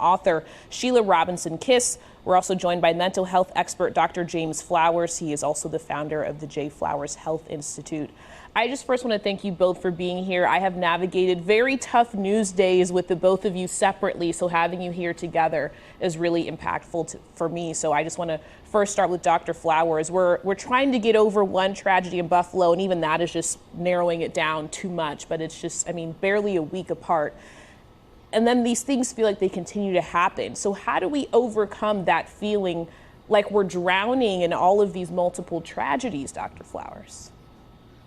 author Sheila Robinson-Kiss. We're also joined by mental health expert Dr. James Flowers. He is also the founder of the J. Flowers Health Institute. I just first want to thank you both for being here. I have navigated very tough news days with the both of you separately, so having you here together is really impactful for me. So I just want to first start with Dr. Flowers. We're trying to get over one tragedy in Buffalo, and even that is just narrowing it down too much, but it's just, I mean, barely a week apart. And then these things feel like they continue to happen. So how do we overcome that feeling like we're drowning in all of these multiple tragedies, Dr. Flowers?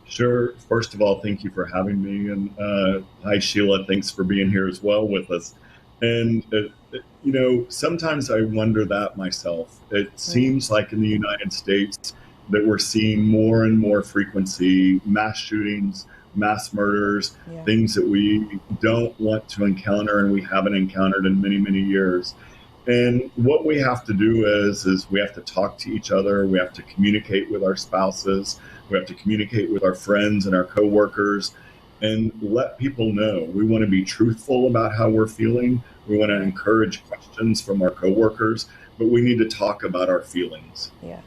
Sure. First of all, thank you for having me. And hi, Sheila. Thanks for being here as well with us. And, you know, sometimes I wonder that myself. It seems like in the United States that we're seeing more and more frequency, mass shootings, mass murders, things that we don't want to encounter and we haven't encountered in many, many years. And what we have to do is we have to talk to each other. We have to communicate with our spouses. We have to communicate with our friends and our coworkers and let people know. We want to be truthful about how we're feeling. We want to encourage questions from our coworkers, but we need to talk about our feelings. Yeah.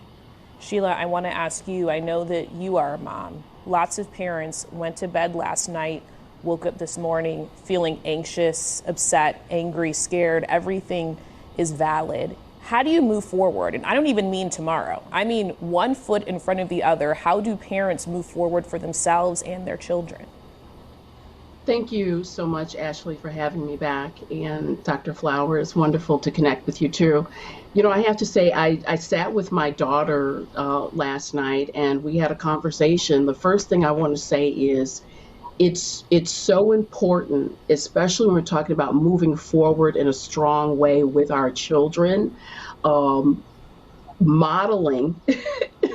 Sheila, I want to ask you, I know that you are a mom. Lots of parents went to bed last night, woke up this morning feeling anxious, upset, angry, scared. Everything is valid. How do you move forward? And I don't even mean tomorrow. I mean one foot in front of the other. How do parents move forward for themselves and their children? Thank you so much, Ashley, for having me back. And Dr. Flowers, wonderful to connect with you too. You know, I have to say, I sat with my daughter last night and we had a conversation. The first thing I want to say is it's so important, especially when we're talking about moving forward in a strong way with our children, modeling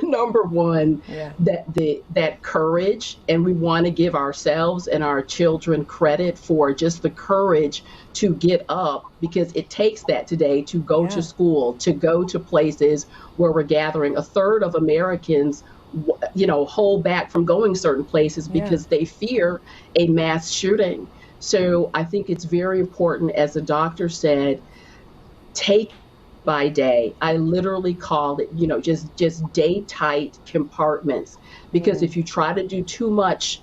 number one, that courage, and we want to give ourselves and our children credit for just the courage to get up, because it takes that today to go to school, to go to places where we're gathering. A third of Americans, you know, hold back from going certain places because they fear a mass shooting. So I think it's very important, as the doctor said, take by day. I literally call it, you know, just day tight compartments, because if you try to do too much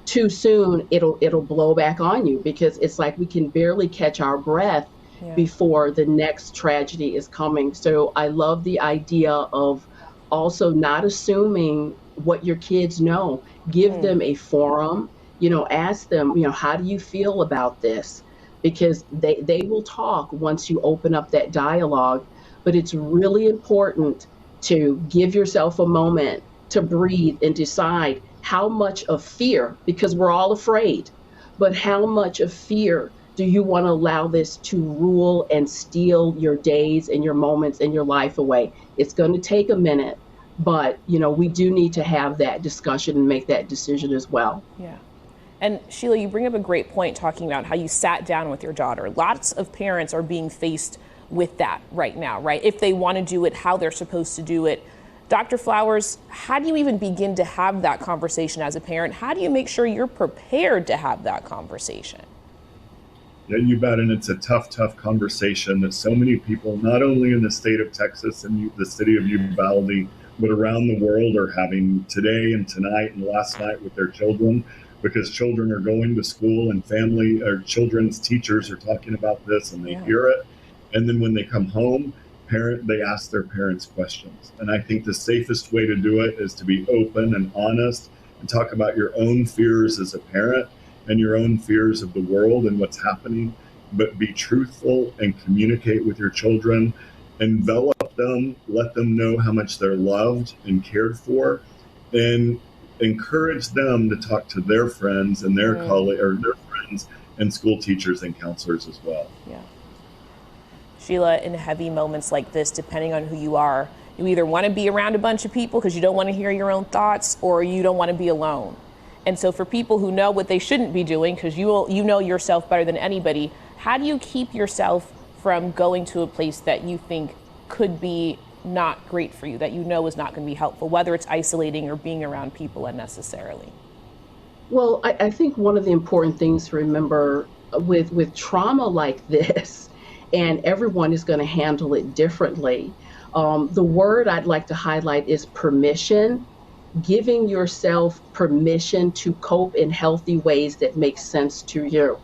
too soon, it'll blow back on you, because it's like we can barely catch our breath before the next tragedy is coming. So I love the idea of also not assuming what your kids know. Give them a forum, you know, ask them, you know, how do you feel about this? Because they will talk once you open up that dialogue. But it's really important to give yourself a moment to breathe and decide how much of fear, because we're all afraid, but how much of fear do you want to allow this to rule and steal your days and your moments and your life away? It's going to take a minute, but, you know, we do need to have that discussion and make that decision as well. Yeah. And Sheila, you bring up a great point talking about how you sat down with your daughter. Lots of parents are being faced with that right now, right? If they want to do it, how they're supposed to do it. Dr. Flowers, how do you even begin to have that conversation as a parent? How do you make sure you're prepared to have that conversation? Yeah, you bet. And it's a tough, tough conversation that so many people, not only in the state of Texas and the city of Uvalde, but around the world are having today and tonight and last night with their children, because children are going to school and family or children's teachers are talking about this and they hear it. And then when they come home, they ask their parents questions. And I think the safest way to do it is to be open and honest and talk about your own fears as a parent and your own fears of the world and what's happening, but be truthful and communicate with your children, envelop them, let them know how much they're loved and cared for, and encourage them to talk to their friends and their colleagues or their friends and school teachers and counselors as well. Yeah. Sheila, in heavy moments like this, depending on who you are, you either want to be around a bunch of people because you don't want to hear your own thoughts, or you don't want to be alone. And so for people who know what they shouldn't be doing, because you know yourself better than anybody, how do you keep yourself from going to a place that you think could be not great for you, that you know is not going to be helpful, whether it's isolating or being around people unnecessarily? Well, I think one of the important things to remember with trauma like this and everyone is going to handle it differently. The word I'd like to highlight is permission, giving yourself permission to cope in healthy ways that make sense to you.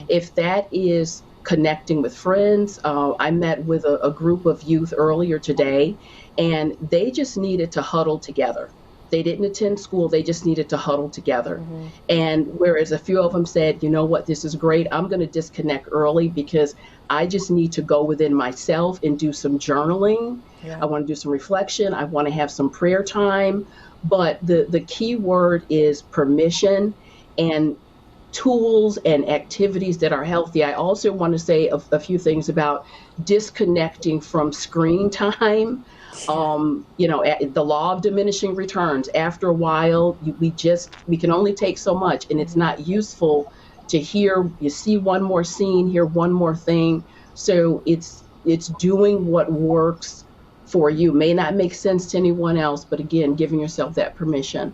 If that is connecting with friends, I met with a group of youth earlier today, and they just needed to huddle together. They didn't attend school, they just needed to huddle together. And whereas a few of them said, you know what, this is great, I'm going to disconnect early because I just need to go within myself and do some journaling. I want to do some reflection. I want to have some prayer time. But the key word is permission and tools and activities that are healthy. I also want to say a few things about disconnecting from screen time. The law of diminishing returns. After a while, we can only take so much, and it's not useful to you see one more scene, hear one more thing. So it's doing what works for you. May not make sense to anyone else, but again, giving yourself that permission.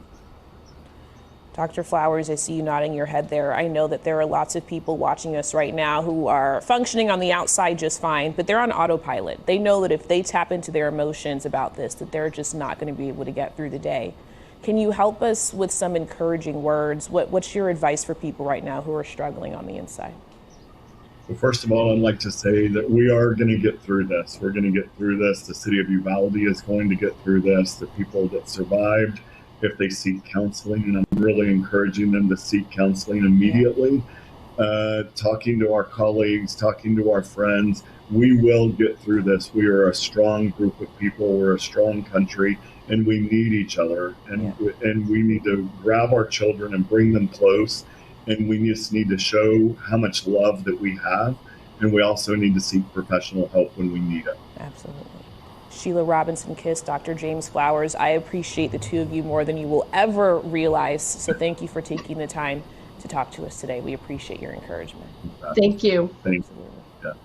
Dr. Flowers, I see you nodding your head there. I know that there are lots of people watching us right now who are functioning on the outside just fine, but they're on autopilot. They know that if they tap into their emotions about this, that they're just not going to be able to get through the day. Can you help us with some encouraging words? What's your advice for people right now who are struggling on the inside? Well, first of all, I'd like to say that we are going to get through this. We're going to get through this. The city of Uvalde is going to get through this. The people that survived, if they seek counseling, and I'm really encouraging them to seek counseling immediately, talking to our colleagues, talking to our friends, we will get through this. We are a strong group of people. We're a strong country, and we need each other. And we need to grab our children and bring them close. And we just need to show how much love that we have. And we also need to seek professional help when we need it. Absolutely. Sheila Robinson-Kiss, Dr. James Flowers, I appreciate the two of you more than you will ever realize. So thank you for taking the time to talk to us today. We appreciate your encouragement. Thank you. Thank you.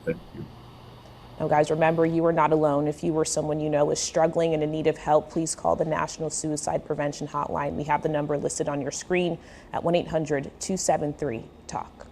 Now, guys, remember, you are not alone. If you or someone you know is struggling and in need of help, please call the National Suicide Prevention Hotline. We have the number listed on your screen at 1-800-273-TALK.